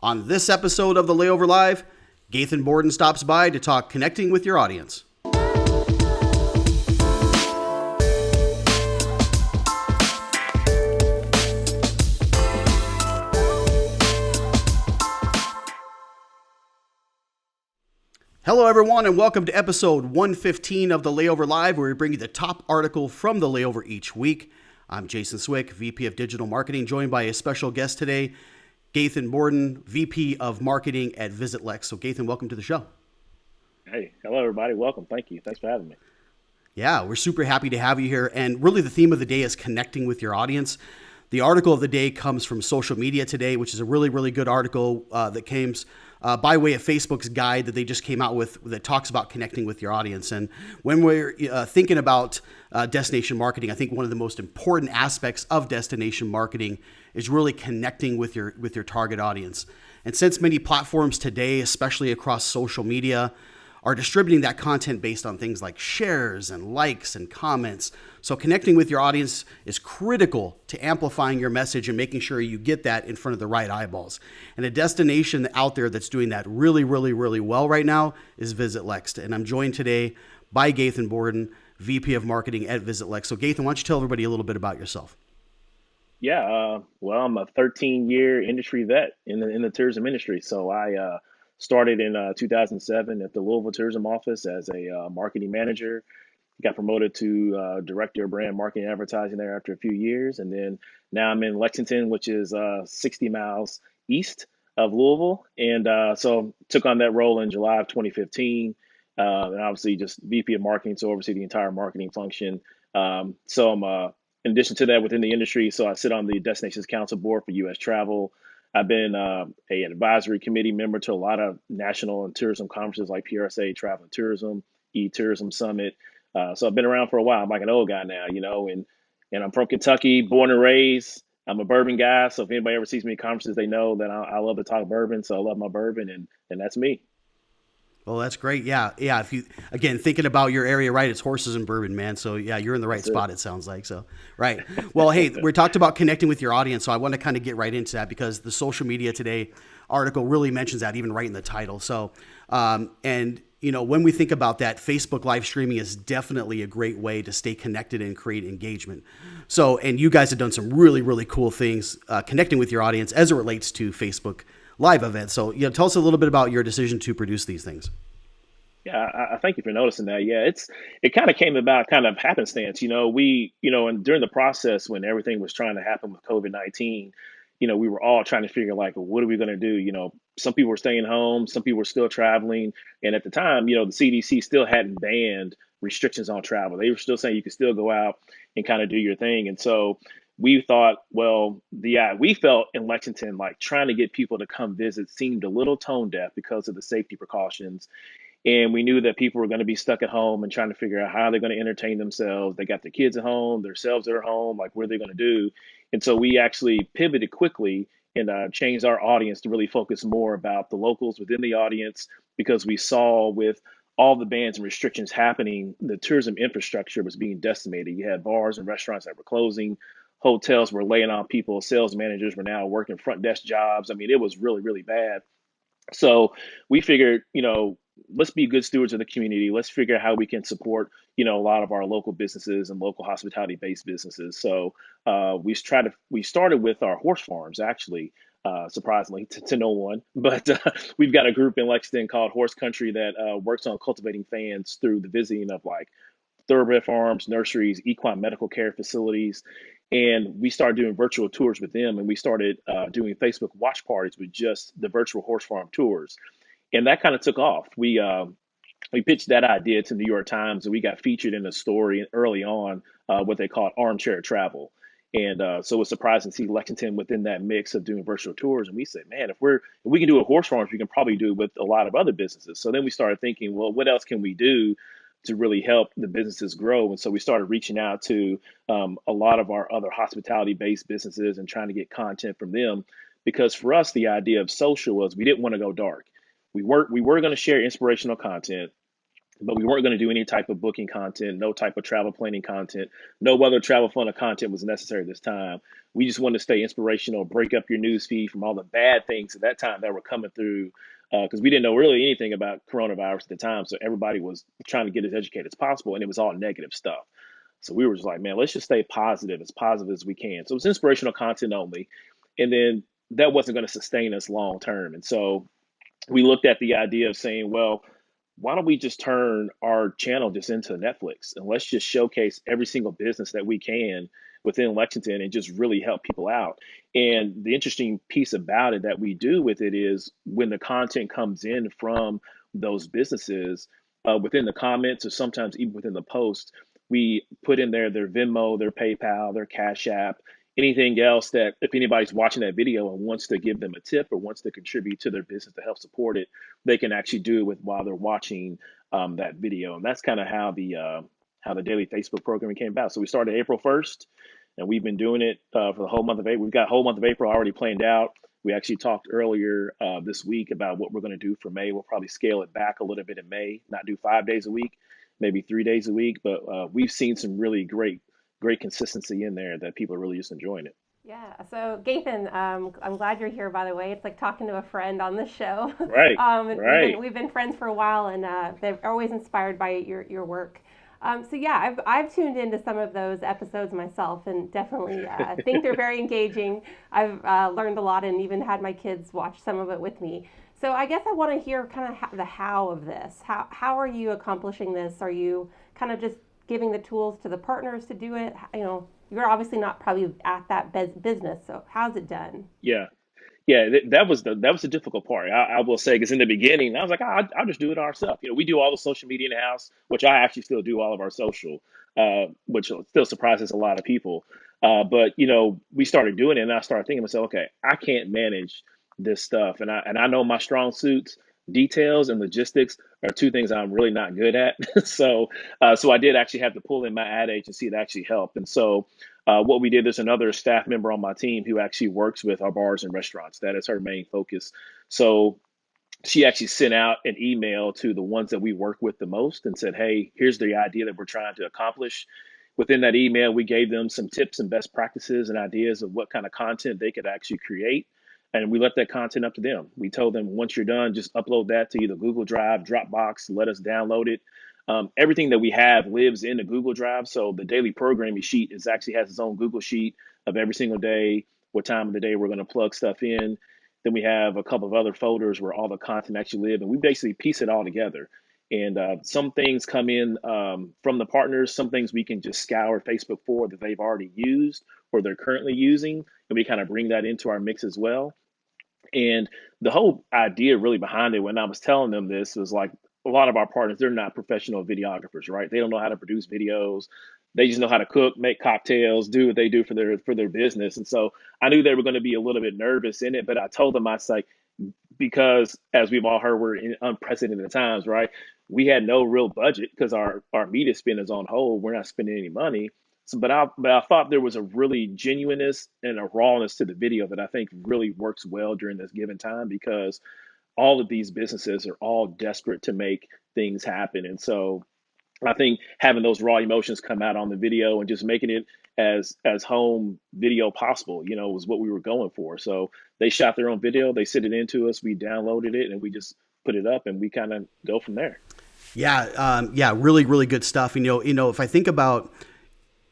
On this episode of the Layover Live, Gathan Borden stops by to talk connecting with your audience. Hello, everyone, and welcome to episode 115 of the Layover Live, where we bring you the top article from the Layover each week. I'm Jason Swick, VP of Digital Marketing, joined by a special guest today, Gathan Borden, VP of Marketing at VisitLEX. So, Gathan, welcome to the show. Hey, hello, everybody. Welcome. Thank you. Thanks for having me. Yeah, we're super happy to have you here. And really, the theme of the day is connecting with your audience. The article of the day comes from Social Media Today, which is a really, really good article that came by way of Facebook's guide that they just came out with that talks about connecting with your audience. And when we're thinking about destination marketing, I think one of the most important aspects of destination marketing is really connecting with your target audience. And since many platforms today, especially across social media, are distributing that content based on things like shares and likes and comments. So connecting with your audience is critical to amplifying your message and making sure you get that in front of the right eyeballs. And a destination out there that's doing that really, really, really well right now is VisitLEX. And I'm joined today by Gathan Borden, VP of Marketing at VisitLEX. So Gathan, why don't you tell everybody a little bit about yourself? Yeah, well, I'm a 13-year industry vet in the tourism industry. So I started in 2007 at the Louisville Tourism Office as a marketing manager. Got promoted to director of brand marketing and advertising there after a few years, and then now I'm in Lexington, which is 60 miles east of Louisville, and so took on that role in July of 2015, and obviously just VP of marketing, so oversee the entire marketing function. So I'm in addition to that within the industry, so I sit on the Destinations Council Board for U.S. Travel. I've been an advisory committee member to a lot of national and tourism conferences like PRSA Travel and Tourism, E-Tourism Summit. So I've been around for a while. I'm like an old guy now, and I'm from Kentucky, born and raised. I'm a bourbon guy. So if anybody ever sees me at conferences, they know that I love to talk bourbon. So I love my bourbon, and that's me. Well, that's great. Yeah. If you, again, thinking about your area, right, it's horses and bourbon, man. So yeah, you're in the right spot, it sounds like. So, right. Well, hey, we talked about connecting with your audience. So I want to kind of get right into that because the Social Media Today article really mentions that even right in the title. So, when we think about that, Facebook live streaming is definitely a great way to stay connected and create engagement. So, and you guys have done some really, really cool things connecting with your audience as it relates to Facebook live events. So, tell us a little bit about your decision to produce these things. Yeah, I thank you for noticing that. Yeah, it kind of came about kind of happenstance. And during the process when everything was trying to happen with COVID-19, we were all trying to figure like, what are we going to do? Some people were staying home, some people were still traveling, and at the time, the CDC still hadn't banned restrictions on travel. They were still saying you could still go out and kind of do your thing, and so we thought, well, we felt in Lexington like trying to get people to come visit seemed a little tone deaf because of the safety precautions. And we knew that people were going to be stuck at home and trying to figure out how they're going to entertain themselves. They got their kids at home, themselves at home, like what are they going to do? And so we actually pivoted quickly and changed our audience to really focus more about the locals within the audience because we saw with all the bans and restrictions happening, the tourism infrastructure was being decimated. You had bars and restaurants that were closing, hotels were laying off people, sales managers were now working front desk jobs. I mean, it was really, really bad. So we figured, let's be good stewards of the community. Let's figure out how we can support, a lot of our local businesses and local hospitality-based businesses. So we started with our horse farms, actually, surprisingly to no one. But we've got a group in Lexington called Horse Country that works on cultivating fans through the visiting of like thoroughbred farms, nurseries, equine medical care facilities. And we started doing virtual tours with them. And we started doing Facebook watch parties with just the virtual horse farm tours. And that kind of took off. We pitched that idea to the New York Times and we got featured in a story early on, what they called armchair travel. And so it was surprising to see Lexington within that mix of doing virtual tours. And we said, man, if we can do it with horse farms, we can probably do it with a lot of other businesses. So then we started thinking, well, what else can we do to really help the businesses grow? And so we started reaching out to a lot of our other hospitality-based businesses and trying to get content from them. Because for us, the idea of social was we didn't want to go dark. We were going to share inspirational content. but we weren't going to do any type of booking content, no type of travel planning content, no other travel funnel content was necessary this time. We just wanted to stay inspirational, break up your news feed from all the bad things at that time that were coming through, because we didn't know really anything about coronavirus at the time. So everybody was trying to get as educated as possible, and it was all negative stuff. So we were just like, man, let's just stay positive as we can. So it was inspirational content only, and then that wasn't going to sustain us long term. And so we looked at the idea of saying, well, why don't we just turn our channel just into Netflix, and let's just showcase every single business that we can within Lexington and just really help people out. And the interesting piece about it that we do with it is when the content comes in from those businesses, within the comments or sometimes even within the post, we put in there their Venmo, their PayPal, their Cash App, anything else that if anybody's watching that video and wants to give them a tip or wants to contribute to their business to help support it, they can actually do it with while they're watching that video. And that's kind of how the daily Facebook programming came about. So we started April 1st, and we've been doing it for the whole month of April. We've got whole month of April already planned out. We actually talked earlier this week about what we're going to do for May. We'll probably scale it back a little bit in May, not do 5 days a week, maybe 3 days a week. But we've seen some really great consistency in there that people are really just enjoying it. Yeah. So, Gathan, I'm glad you're here. By the way, it's like talking to a friend on the show. Right, right. We've been friends for a while, and they're always inspired by your work. So yeah, I've tuned into some of those episodes myself, and definitely think they're very engaging. I've learned a lot, and even had my kids watch some of it with me. So I guess I want to hear kind of the how of this. How are you accomplishing this? Are you kind of just giving the tools to the partners to do it? You're obviously not probably at that business. So how's it done? Yeah. Yeah, that was the difficult part. I will say, because in the beginning, I was like, I'll just do it ourselves. We do all the social media in the house, which I actually still do all of our social, which still surprises a lot of people. But we started doing it, and I started thinking to myself, okay, I can't manage this stuff, and I know my strong suits, details and logistics are two things I'm really not good at. So I did actually have to pull in my ad agency to actually help, and so. What we did, there's another staff member on my team who actually works with our bars and restaurants. That is her main focus. So she actually sent out an email to the ones that we work with the most and said, hey, here's the idea that we're trying to accomplish. Within that email, we gave them some tips and best practices and ideas of what kind of content they could actually create. And we let that content up to them. We told them, once you're done, just upload that to either Google Drive, Dropbox, let us download it. Everything that we have lives in the Google Drive. So the daily programming sheet actually has its own Google sheet of every single day, what time of the day we're going to plug stuff in. Then we have a couple of other folders where all the content actually live, and we basically piece it all together. And some things come in from the partners. Some things we can just scour Facebook for that they've already used or they're currently using, and we kind of bring that into our mix as well. And the whole idea really behind it, when I was telling them this, was like a lot of our partners, they're not professional videographers, right? They don't know how to produce videos. They just know how to cook, make cocktails, do what they do for their business. And so I knew they were going to be a little bit nervous in it, but I told them, I was like, because as we've all heard, we're in unprecedented times, right? We had no real budget because our media spend is on hold. We're not spending any money. So, but I thought there was a really genuineness and a rawness to the video that I think really works well during this given time, because all of these businesses are all desperate to make things happen. And so I think having those raw emotions come out on the video and just making it as home video possible, was what we were going for. So they shot their own video, they sent it into us, we downloaded it, and we just put it up, and we kind of go from there. Yeah, really, really good stuff. If I think about,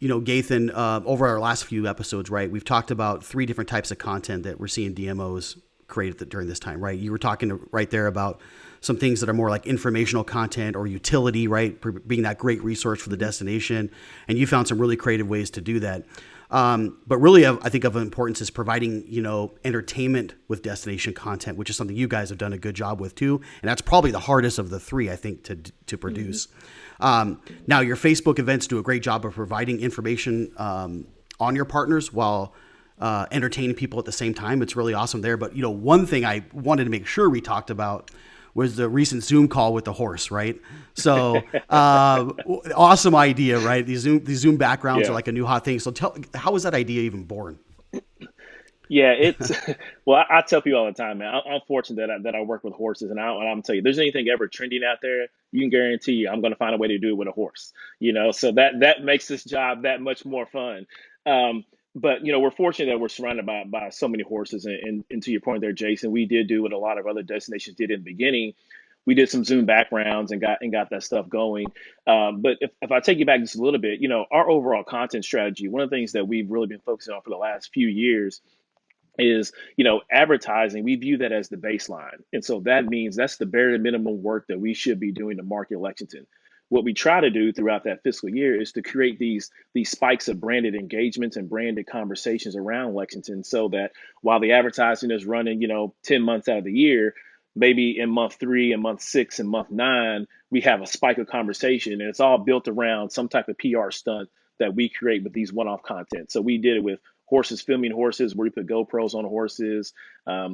Gathan, over our last few episodes, right, we've talked about 3 different types of content that we're seeing DMOs create during this time, right? You were talking right there about some things that are more like informational content or utility, right? Being that great resource for the destination. And you found some really creative ways to do that. But really, I think of importance is providing, entertainment with destination content, which is something you guys have done a good job with too. And that's probably the hardest of the 3, I think, to produce. Now, your Facebook events do a great job of providing information on your partners while entertaining people at the same time. It's really awesome there. But, one thing I wanted to make sure we talked about was the recent Zoom call with the horse, right? So awesome idea, right? These Zoom backgrounds are like a new hot thing. So how was that idea even born? Yeah, it's well. I tell people all the time, man. I'm fortunate that I work with horses, and I'm tell you, there's anything ever trending out there, you can guarantee you, I'm going to find a way to do it with a horse. So that makes this job that much more fun. Um, but we're fortunate that we're surrounded by so many horses, and to your point there, Jason, we did do what a lot of other destinations did in the beginning. We did some Zoom backgrounds and got that stuff going. But if I take you back just a little bit, our overall content strategy, one of the things that we've really been focusing on for the last few years is advertising. We view that as the baseline, and so that means that's the bare minimum work that we should be doing to market Lexington. What we try to do throughout that fiscal year is to create these spikes of branded engagements and branded conversations around Lexington, so that while the advertising is running 10 months out of the year, maybe in month 3 and month 6 and month 9 we have a spike of conversation, and it's all built around some type of PR stunt that we create with these one-off content. So we did it with horses filming horses, where we put GoPros on horses.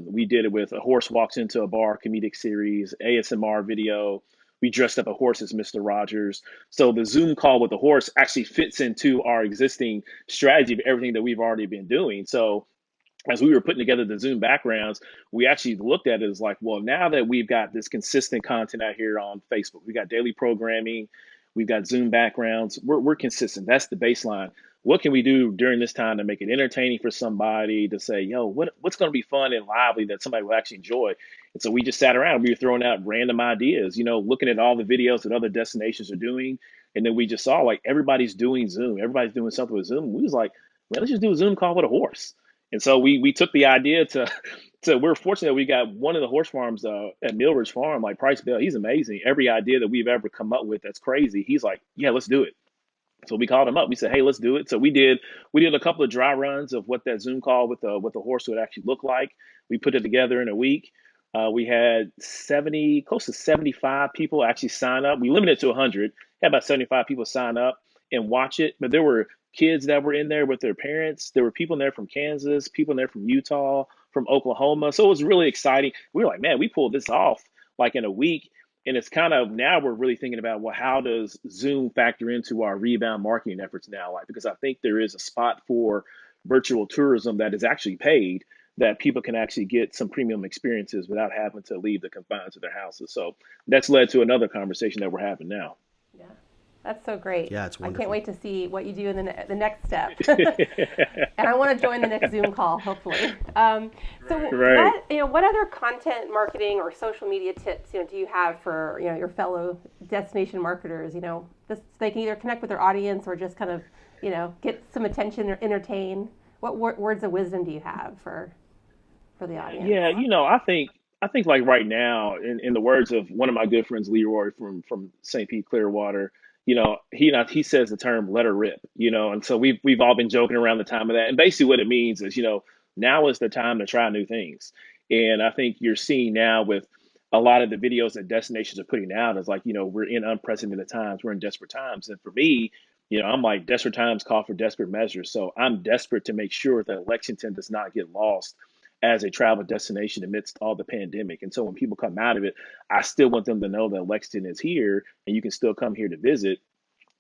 We did it with a horse walks into a bar comedic series, ASMR video. We dressed up a horse as Mr. Rogers. So the Zoom call with the horse actually fits into our existing strategy of everything that we've already been doing. So as we were putting together the Zoom backgrounds, we actually looked at it as like, well, now that we've got this consistent content out here on Facebook, we got daily programming, we've got Zoom backgrounds, we're consistent. That's the baseline. What can we do during this time to make it entertaining for somebody, to say, yo, what's going to be fun and lively that somebody will actually enjoy? And so we just sat around, we were throwing out random ideas, looking at all the videos that other destinations are doing. And then we just saw like everybody's doing Zoom, everybody's doing something with Zoom. We was like, man, let's just do a Zoom call with a horse. And so we took the idea to we're fortunate that we got one of the horse farms at Millridge Farm, like Price Bell. He's amazing. Every idea that we've ever come up with that's crazy, he's like, yeah, let's do it. So we called him up. We said, hey, let's do it. So we did a couple of dry runs of what that Zoom call with the horse would actually look like. We put it together in a week. We had close to 75 people actually sign up. We limited it to 100. Had about 75 people sign up and watch it. But there were kids that were in there with their parents. There were people in there from Kansas, people in there from Utah, from Oklahoma. So it was really exciting. We were like, man, we pulled this off like in a week. And it's kind of, now we're really thinking about, well, how does Zoom factor into our rebound marketing efforts now? Like, because I think there is a spot for virtual tourism that is actually paid, that people can actually get some premium experiences without having to leave the confines of their houses. So that's led to another conversation that we're having now. Yeah, that's so great. Yeah, it's I wonderful. can't wait to see what you do in the next step. And I want to join the next Zoom call, hopefully. So Right. what other content marketing or social media tips do you have for your fellow destination marketers? This, they can either connect with their audience or just kind of get some attention or entertain. What words of wisdom do you have for the audience? Yeah, I think like right now, in the words of one of my good friends, Leroy from St. Pete Clearwater, he says the term "let her rip," and so we've all been joking around the time of that, and basically what it means is, now is the time to try new things, and I think you're seeing now with a lot of the videos that destinations are putting out is like, we're in unprecedented times, we're in desperate times, and for me, I'm like, desperate times call for desperate measures, so I'm desperate to make sure that Lexington does not get lost as a travel destination amidst all the pandemic. And so when people come out of it, I still want them to know that Lexington is here and you can still come here to visit.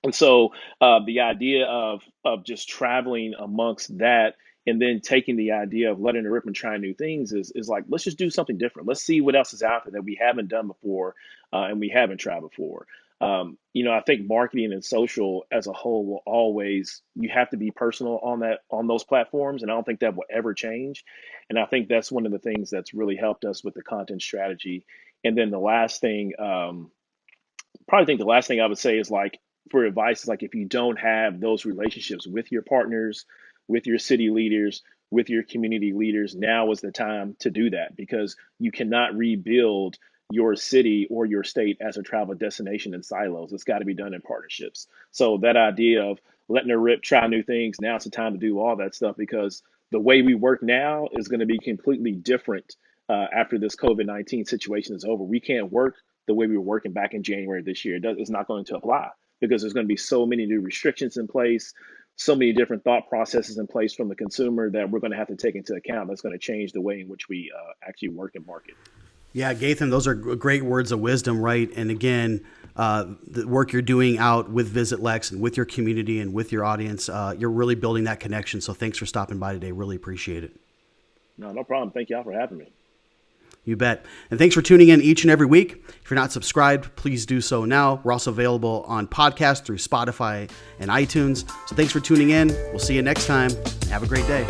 And so the idea of just traveling amongst that, and then taking the idea of letting it rip and trying new things is like, let's just do something different. Let's see what else is out there that we haven't done before, and we haven't tried before. I think marketing and social as a whole will always, you have to be personal on those platforms, and I don't think that will ever change. And I think that's one of the things that's really helped us with the content strategy. And then the last thing, probably think the last thing I would say is like, for advice is like, if you don't have those relationships with your partners, with your city leaders, with your community leaders, now is the time to do that, because you cannot rebuild your city or your state as a travel destination in silos. It's got to be done in partnerships. So that idea of letting her rip, try new things, now it's the time to do all that stuff, because the way we work now is going to be completely different after this COVID-19 situation is over. We can't work the way we were working back in January this year. It's not going to apply, because there's going to be so many new restrictions in place, so many different thought processes in place from the consumer that we're going to have to take into account. That's going to change the way in which we actually work and market. Yeah, Gathan, those are great words of wisdom, right? And again, the work you're doing out with VisitLEX and with your community and with your audience, you're really building that connection. So thanks for stopping by today. Really appreciate it. No, no problem. Thank y'all for having me. You bet. And thanks for tuning in each and every week. If you're not subscribed, please do so now. We're also available on podcast through Spotify and iTunes. So thanks for tuning in. We'll see you next time. Have a great day.